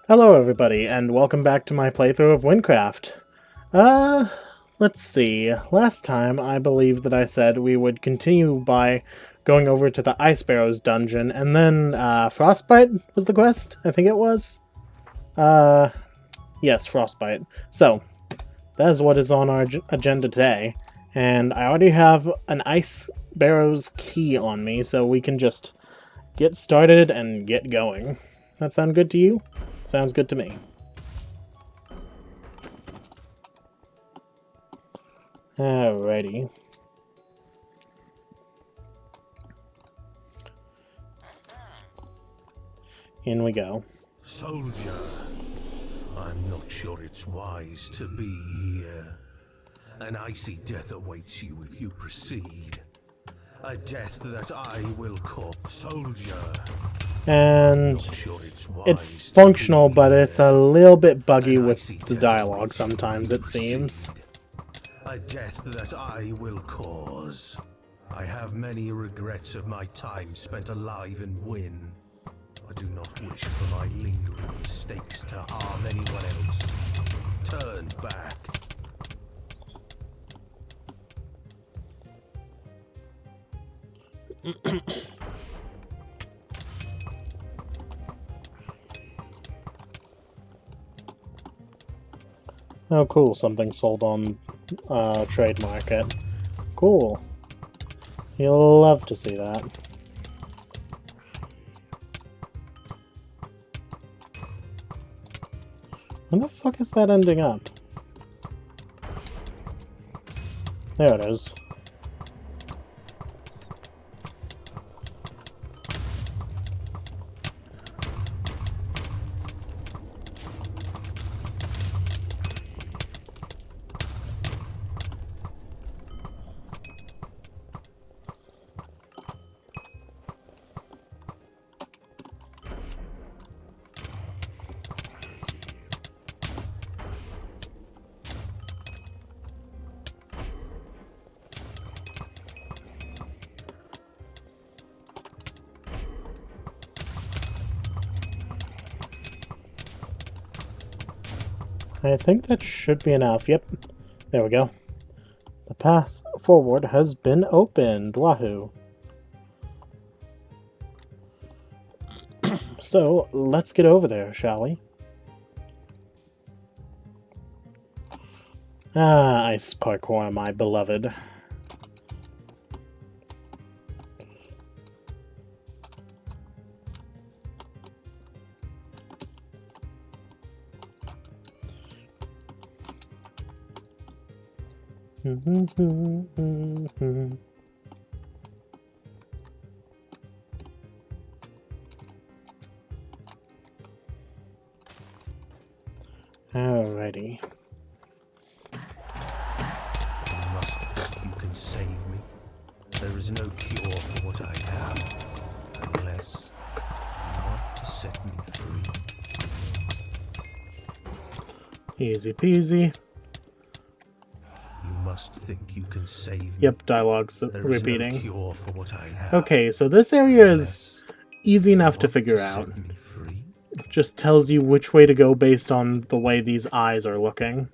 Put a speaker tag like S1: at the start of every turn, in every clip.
S1: Hello everybody, and welcome back to my playthrough of Wynncraft. Let's see. Last time, I believe that I said we would continue by going over to the Ice Barrows dungeon, and then, Frostbite was the quest? I think it was? Yes, Frostbite. So, that is what is on our agenda today, and I already have an Ice Barrows key on me, so we can just get started and get going. That sound good to you? Sounds good to me. Alrighty. In we go.
S2: Soldier, I'm not sure it's wise to be here. An icy death awaits you if you proceed. A death that I will call Soldier.
S1: And it's functional, but it's a little bit buggy with the dialogue sometimes, it seems.
S2: A death that I will cause. I have many regrets of my time spent alive in Wynn. I do not wish for my lingering mistakes to harm anyone else. Turn back.
S1: Oh cool, something sold on trade market. Cool. You'll love to see that. Where the fuck is that ending up? There it is. I think that should be enough. Yep. There we go. The path forward has been opened. Wahoo. So, let's get over there, shall we? Ah, ice parkour, my beloved. Alrighty.
S2: You must think you can save me. There is no cure for what I have, unless you want to set me free.
S1: Easy peasy.
S2: You must think you can save me.
S1: Yep, dialogue's
S2: There is
S1: repeating.
S2: no cure for what I have.
S1: Okay, so this area is easy enough to figure out.
S2: Set me free.
S1: It just tells you which way to go based on the way these eyes are looking.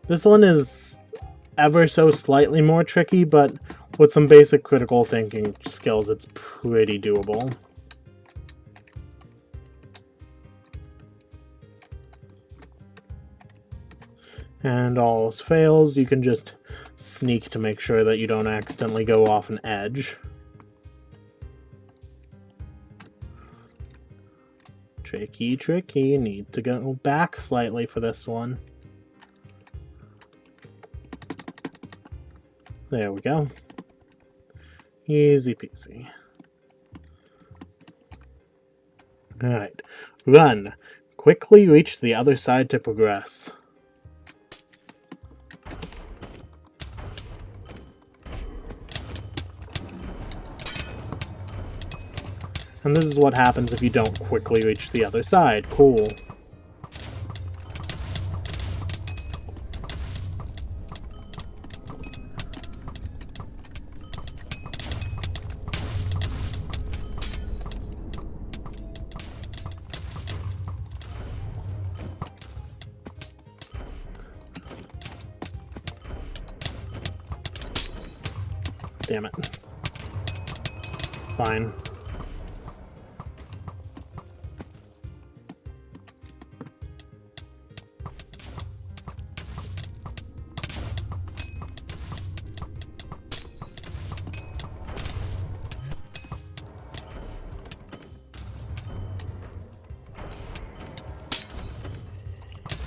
S1: This one is ever so slightly more tricky, but with some basic critical thinking skills, it's pretty doable. And all else fails, you can just sneak to make sure that you don't accidentally go off an edge. Tricky, tricky. Need to go back slightly for this one. There we go. Easy peasy. Alright. Run. Quickly reach the other side to progress. And this is what happens if you don't quickly reach the other side. Cool. Damn it. Fine.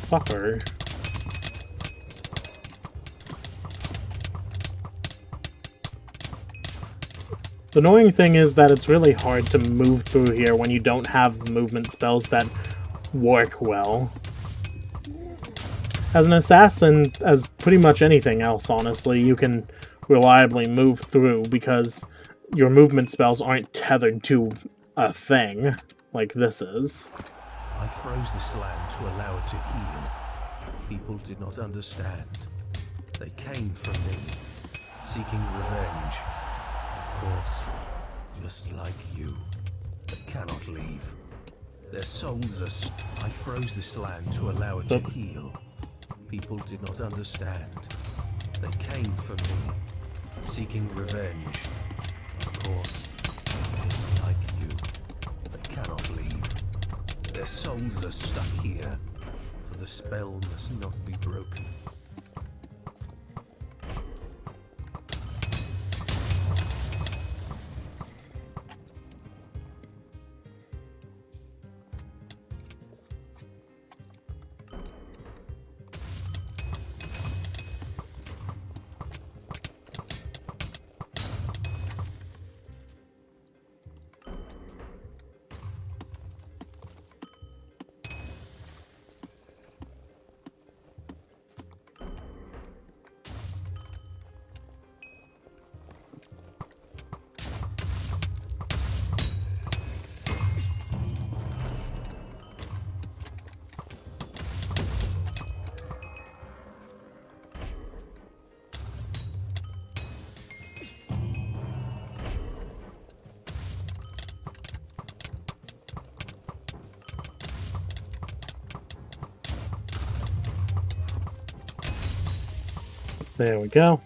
S1: Fucker. The annoying thing is that it's really hard to move through here when you don't have movement spells that work well. As an assassin, as pretty much anything else, honestly, you can reliably move through because your movement spells aren't tethered to a thing like this is.
S2: I froze this land to allow it to heal. People did not understand. They came from me, seeking revenge. Of course, just like you. They cannot leave. Their souls are... I froze this land to allow it to heal. People did not understand. They came from me, seeking revenge. Of course, just like you. They cannot leave. Their souls are stuck here, for the spell must not be broken.
S1: There we go.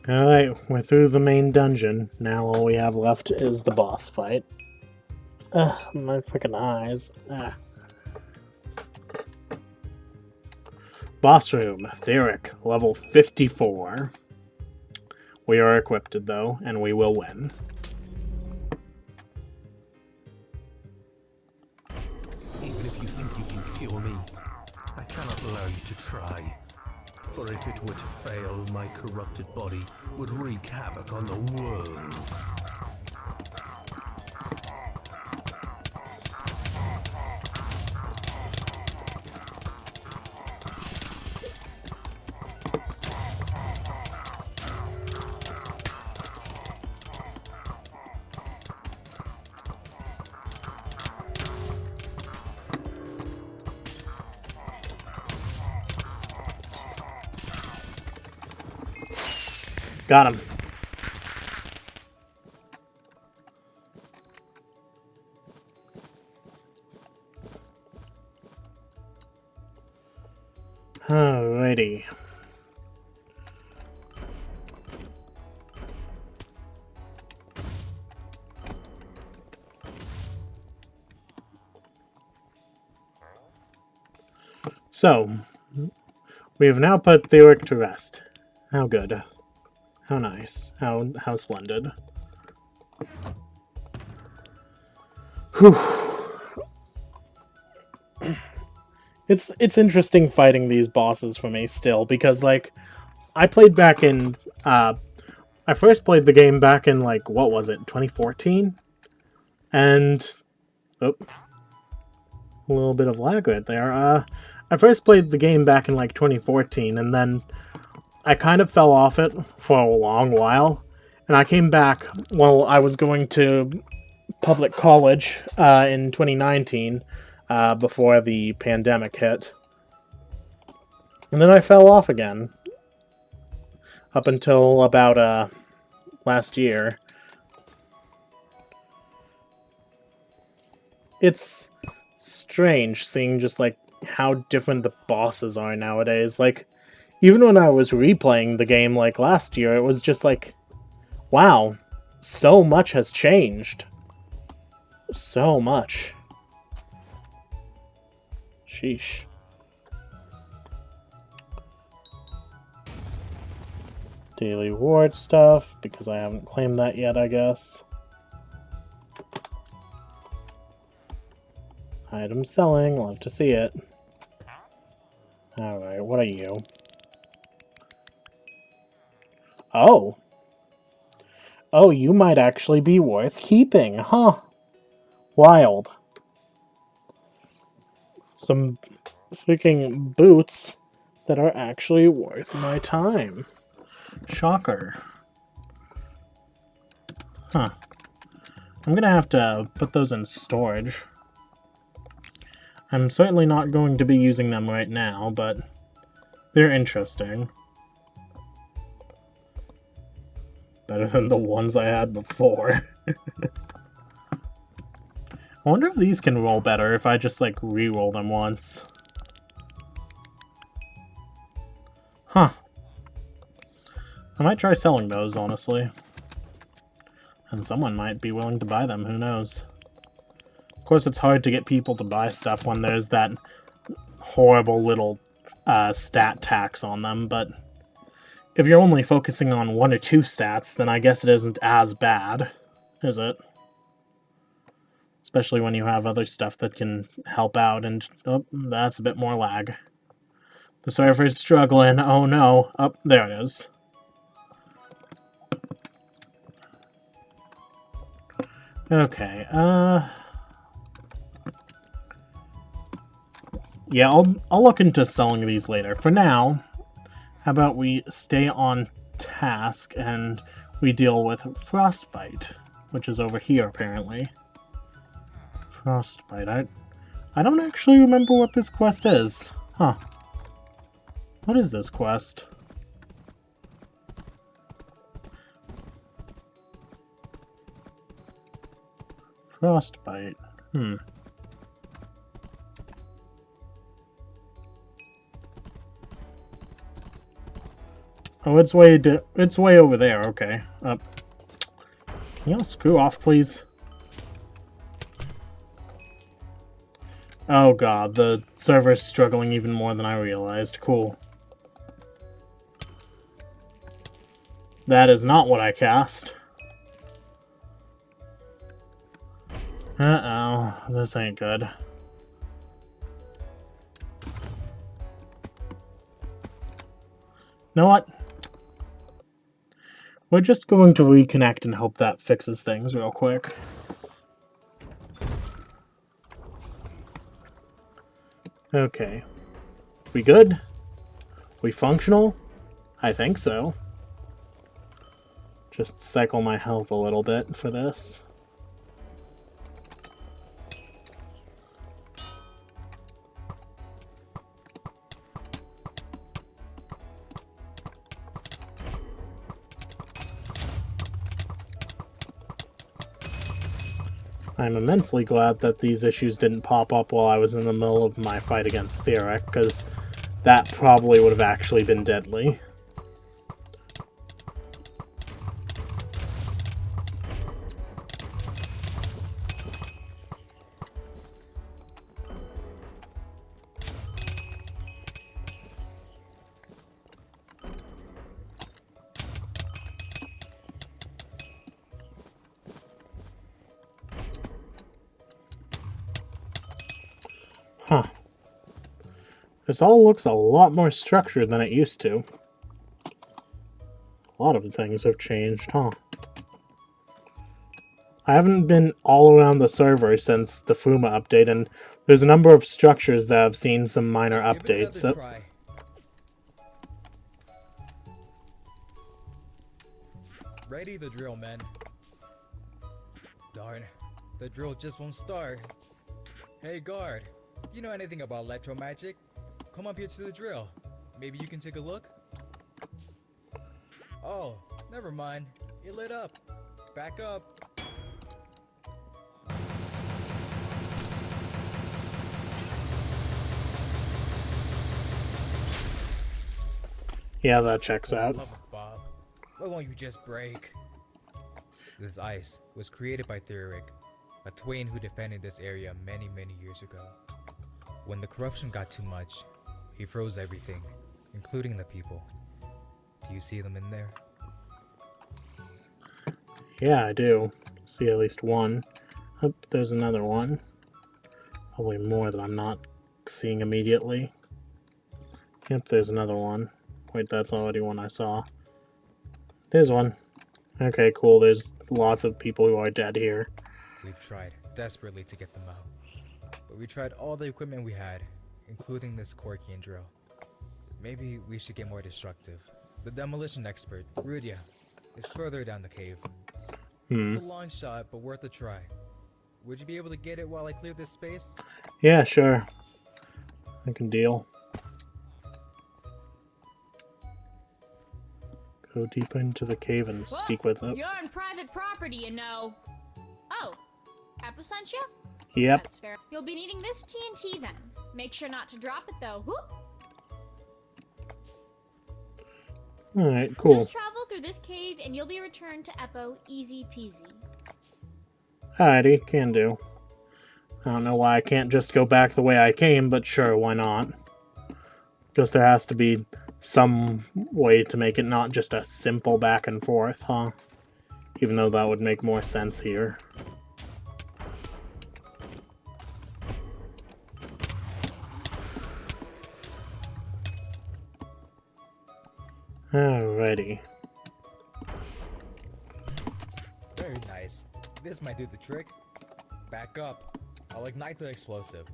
S1: Alright, we're through the main dungeon. Now all we have left is the boss fight. Ugh, my freaking eyes. Ah. Boss room, Theorick, level 54. We are equipped though, and we will win.
S2: Even if you think you can cure me, I cannot allow you to try. For if it were to fail, my corrupted body would wreak havoc on the world.
S1: Got him. Alrighty. So, we have now put Theorick to rest. How good. How nice. How splendid. Whew. It's interesting fighting these bosses for me still, because, like, I played back in, I first played the game back in, like, what was it, 2014? And, oh, a little bit of lag right there. I first played the game back in, like, 2014, and then I kind of fell off it for a long while, and I came back while I was going to public college in 2019, before the pandemic hit. And then I fell off again, up until about last year. It's strange seeing just, like, how different the bosses are nowadays. Like, even when I was replaying the game, like, last year, it was just like, wow, so much has changed. So much. Sheesh. Daily reward stuff, because I haven't claimed that yet, I guess. Item selling, love to see it. Alright, what are you? Oh! Oh, you might actually be worth keeping, huh? Wild. Some freaking boots that are actually worth my time. Shocker. Huh. I'm gonna have to put those in storage. I'm certainly not going to be using them right now, but they're interesting. Better than the ones I had before. I wonder if these can roll better if I just, like, re-roll them once. Huh. I might try selling those, honestly. And someone might be willing to buy them, who knows. Of course, it's hard to get people to buy stuff when there's that horrible little stat tax on them, but if you're only focusing on 1 or 2 stats, then I guess it isn't as bad, is it? Especially when you have other stuff that can help out, and oh, that's a bit more lag. The server's struggling, oh no. Oh, there it is. Okay, yeah, I'll look into selling these later. For now, how about we stay on task and we deal with Frostbite, which is over here, apparently. Frostbite, I don't actually remember what this quest is. Huh. What is this quest? Frostbite. Oh, it's way over there. Okay. Can y'all screw off, please? Oh god, the server's struggling even more than I realized. Cool. That is not what I cast. Uh-oh, this ain't good. You know what? We're just going to reconnect and hope that fixes things real quick. Okay. We good? We functional? I think so. Just cycle my health a little bit for this. I'm immensely glad that these issues didn't pop up while I was in the middle of my fight against Theorick, because that probably would have actually been deadly. Huh. This all looks a lot more structured than it used to. A lot of things have changed, huh? I haven't been all around the server since the Fuma update, and there's a number of structures that have seen some minor updates.
S3: Ready the drill, man. Darn, the drill just won't start. Hey guard, you know anything about electro magic? Come up here to the drill. Maybe you can take a look? Oh, never mind. It lit up. Back up.
S1: Yeah, that checks
S3: For the
S1: out.
S3: love of Bob, why won't you just break? This ice was created by Theorick, a twain who defended this area many, many years ago. When the corruption got too much, he froze everything, including the people. Do you see them in there?
S1: Yeah, I do. See at least one. Oh, there's another one. Probably more that I'm not seeing immediately. Yep, there's another one. Wait, that's already one I saw. There's one. Okay, cool. There's lots of people who are dead here.
S3: We've tried desperately to get them out, but we tried all the equipment we had, including this Corkian drill. Maybe we should get more destructive. The demolition expert, Rudia, is further down the cave. It's a long shot, but worth a try. Would you be able to get it while I clear this space?
S1: Yeah, sure. I can deal. Go deeper into the cave and speak with it.
S4: You're on private property, you know. Oh, Apple sent you?
S1: Yep.
S4: That's fair. You'll be needing this TNT then. Make sure not to drop it though. Whoop.
S1: Alright, cool.
S4: Just travel through this cave and you'll be returned to Eppo easy peasy.
S1: Alrighty, can do. I don't know why I can't just go back the way I came, but sure, why not? Guess there has to be some way to make it not just a simple back and forth, huh? Even though that would make more sense here. Alrighty.
S3: Very nice. This might do the trick. Back up. I'll ignite the explosive.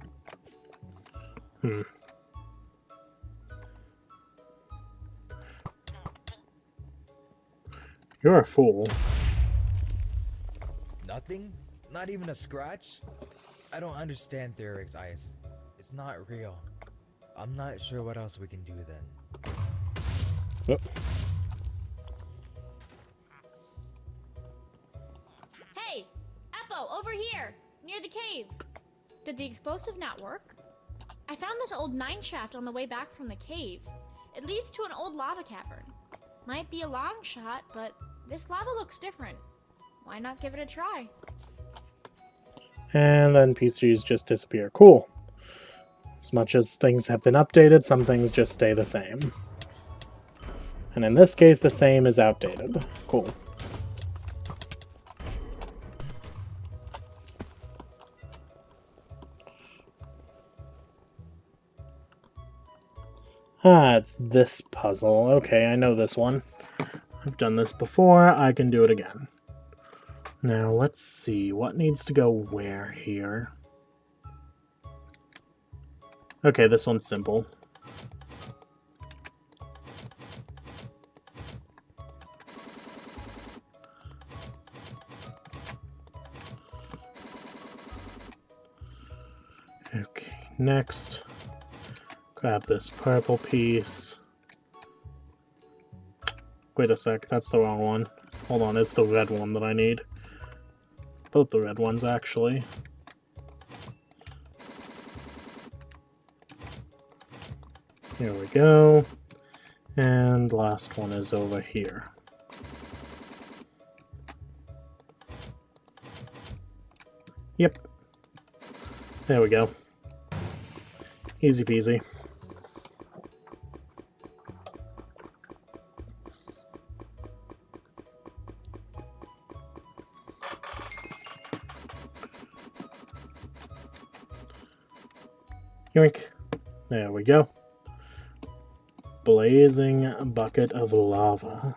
S1: You're a fool.
S3: Nothing? Not even a scratch? I don't understand Theorick's ice. It's not real. I'm not sure what else we can do then.
S1: Yep.
S4: Hey, Eppo, over here, near the cave. Did the explosive not work? I found this old mine shaft on the way back from the cave. It leads to an old lava cavern. Might be a long shot, but this lava looks different. Why not give it a try?
S1: And then PCs just disappear. Cool. As much as things have been updated, some things just stay the same. And in this case, the same is outdated. Cool. Ah, it's this puzzle. Okay, I know this one. I've done this before. I can do it again. Now, let's see. What needs to go where here? Okay, this one's simple. Okay, next. Grab this purple piece. Wait a sec, that's the wrong one. Hold on, it's the red one that I need. Both the red ones, actually. Here we go. And last one is over here. Yep. There we go. Easy peasy. Yoink. There we go. Blazing bucket of lava.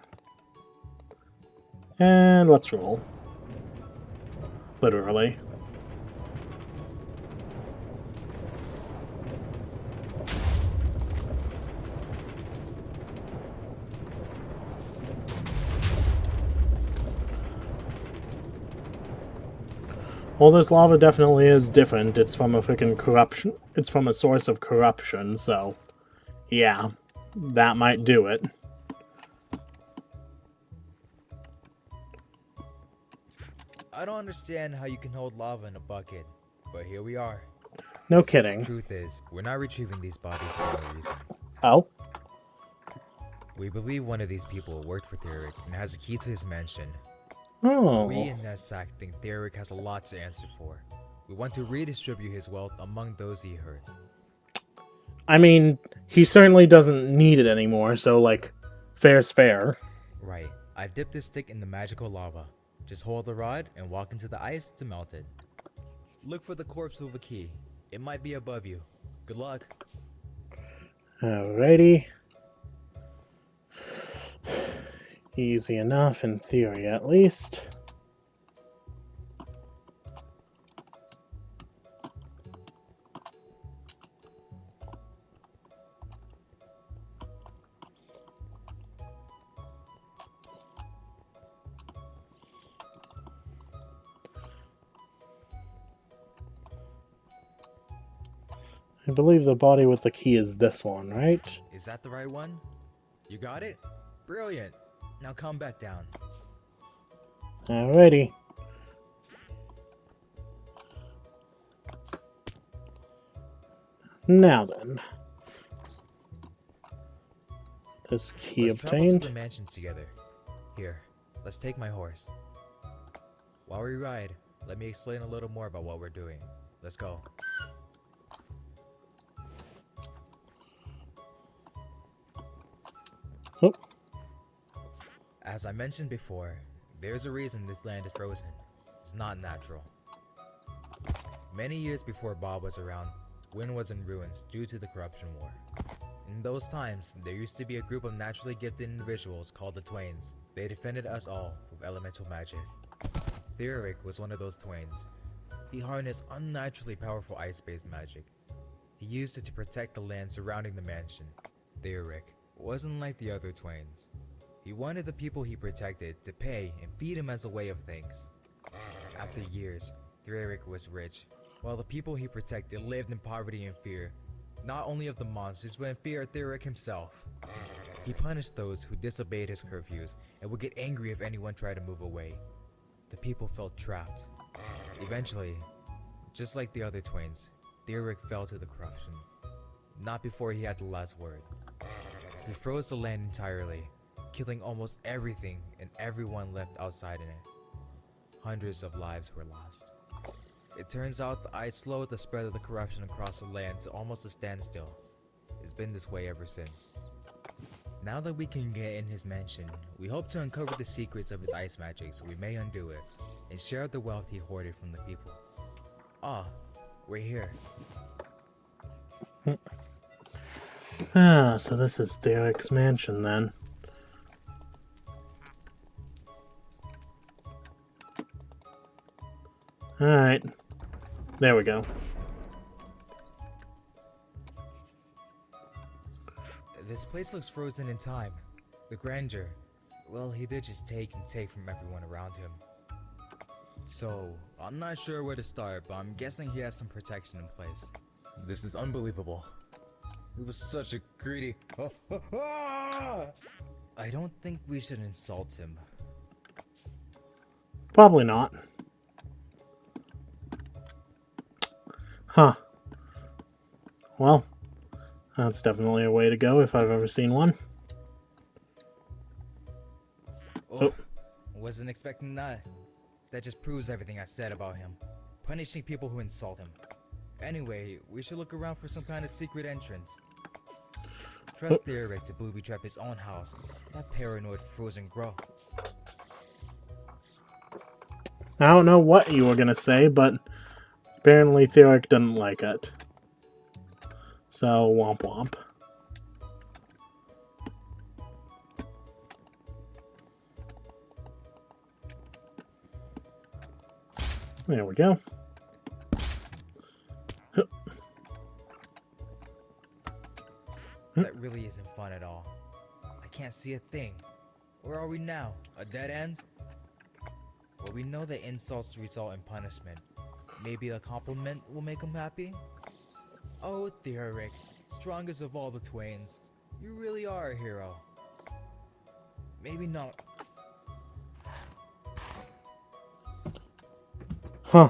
S1: And let's roll. Literally. Well, this lava definitely is different. It's from a freaking corruption. It's from a source of corruption, so yeah, that might do it.
S3: I don't understand how you can hold lava in a bucket, but here we are.
S1: No kidding.
S3: Truth is, we're not retrieving these bodies for no reason.
S1: Oh?
S3: We believe one of these people worked for Theorick and has a key to his mansion.
S1: Oh.
S3: We in Nesaak think Theorick has a lot to answer for. We want to redistribute his wealth among those he hurt.
S1: I mean, he certainly doesn't need it anymore, so, like, fair's fair.
S3: Right. I've dipped this stick in the magical lava. Just hold the rod and walk into the ice to melt it. Look for the corpse with a key. It might be above you. Good luck.
S1: Alrighty. Easy enough, in theory at least. I believe the body with the key is this one, right?
S3: Is that the right one? You got it? Brilliant. Now come back down.
S1: Alrighty. Now then. This key
S3: Let's travel
S1: obtained.
S3: to the mansion together. Here, let's take my horse. While we ride, let me explain a little more about what we're doing. Let's go.
S1: Oh.
S3: As I mentioned before, there's a reason this land is frozen. It's not natural. Many years before Bob was around, Wynn was in ruins due to the corruption war. In those times, there used to be a group of naturally gifted individuals called the Twains. They defended us all with elemental magic. Theorick was one of those Twains. He harnessed unnaturally powerful ice-based magic. He used it to protect the land surrounding the mansion. Theorick wasn't like the other Twains. He wanted the people he protected to pay and feed him as a way of thanks. After years, Theorick was rich, while the people he protected lived in poverty and fear, not only of the monsters but in fear of Theorick himself. He punished those who disobeyed his curfews and would get angry if anyone tried to move away. The people felt trapped. Eventually, just like the other Twains, Theorick fell to the corruption. Not before he had the last word. He froze the land entirely, killing almost everything and everyone left outside in it. Hundreds of lives were lost. It turns out the ice slowed the spread of the corruption across the land to almost a standstill. It's been this way ever since. Now that we can get in his mansion, we hope to uncover the secrets of his ice magic so we may undo it, and share the wealth he hoarded from the people. Ah, we're here.
S1: Ah, so this is Theorick's mansion then. Alright. There we go.
S3: This place looks frozen in time. The grandeur. Well, he did just take and take from everyone around him. So, I'm not sure where to start, but I'm guessing he has some protection in place. This is unbelievable. He was such a greedy... I don't think we should insult him.
S1: Probably not. Huh. Well, that's definitely a way to go if I've ever seen one.
S3: Oh, wasn't expecting that. That just proves everything I said about him. Punishing people who insult him. Anyway, we should look around for some kind of secret entrance. Trust Theorick to booby trap his own house. That paranoid frozen grow.
S1: I don't know what you were gonna say, but apparently Theorick didn't like it. So, womp womp. There we go.
S3: That really isn't fun at all. I can't see a thing. Where are we now? A dead end? Well, we know that insults result in punishment. Maybe a compliment will make him happy? Oh, Theorick, strongest of all the Twains. You really are a hero. Maybe not.
S1: Huh.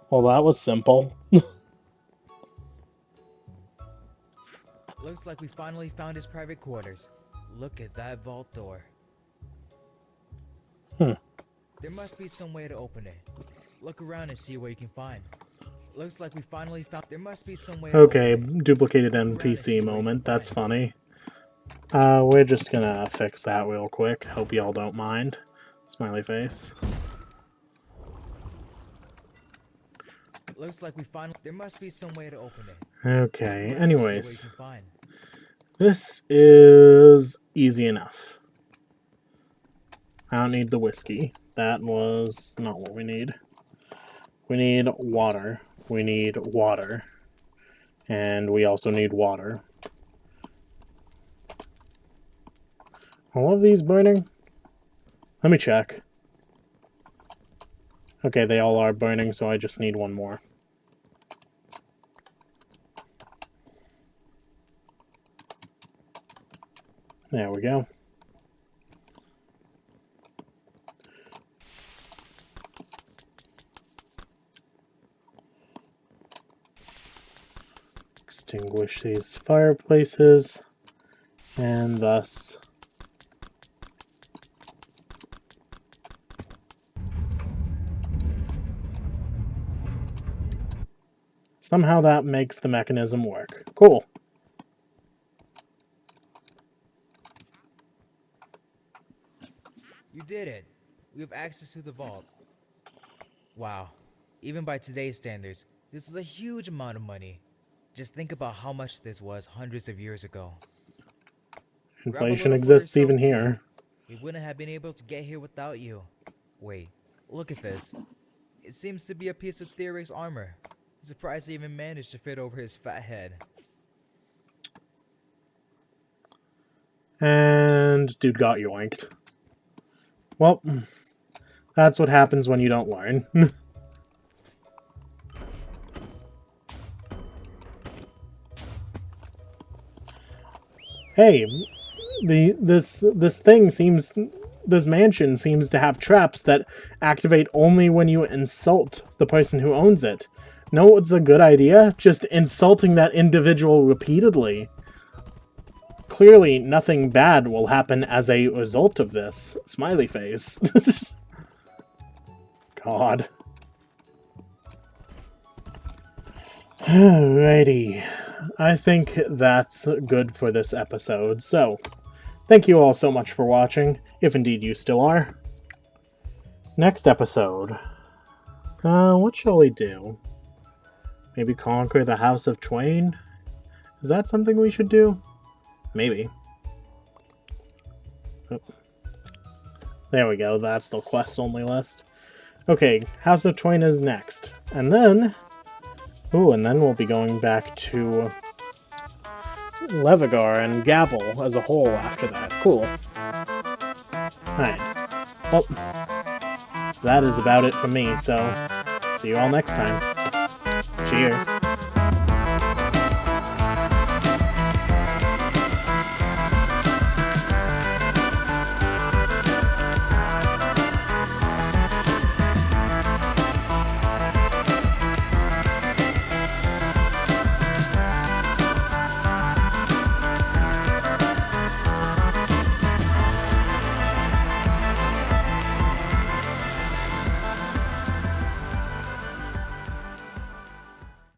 S1: Well, that was simple.
S3: Looks like we finally found his private quarters. Look at that vault door. There must be some way to open it. Look around and see what you can find. Looks like we finally found. There must be some way.
S1: Okay, duplicated NPC moment. That's funny. We're just gonna fix that real quick. Hope y'all don't mind. Smiley face.
S3: Looks like we finally. There must be some way to open it.
S1: Okay, anyways.
S3: See what you can find.
S1: This is easy enough. I don't need the whiskey. That was not what we need. We need water. We need water. And we also need water. All of these burning? Let me check. Okay, they all are burning, so I just need one more. There we go. Extinguish these fireplaces, and thus somehow that makes the mechanism work. Cool.
S3: You did it. We have access to the vault. Wow. Even by today's standards, this is a huge amount of money. Just think about how much this was hundreds of years ago.
S1: Inflation exists even here.
S3: We wouldn't have been able to get here without you. Wait, look at this. It seems to be a piece of Theorick's armor. I'm surprised he even managed to fit over his fat head.
S1: And dude got yoinked. Well, that's what happens when you don't learn. Hey, this mansion seems to have traps that activate only when you insult the person who owns it. Know what's a good idea? Just insulting that individual repeatedly. Clearly, nothing bad will happen as a result of this. Smiley face. God. Alrighty. I think that's good for this episode. So, thank you all so much for watching, if indeed you still are. Next episode. What shall we do? Maybe conquer the House of Twain? Is that something we should do? Maybe. Oh. There we go, that's the quest-only list. Okay, House of Twain is next. And then... Ooh, and then we'll be going back to Levigar and Gavel as a whole after that. Cool. Alright. Well, that is about it from me, so see you all next time. Cheers.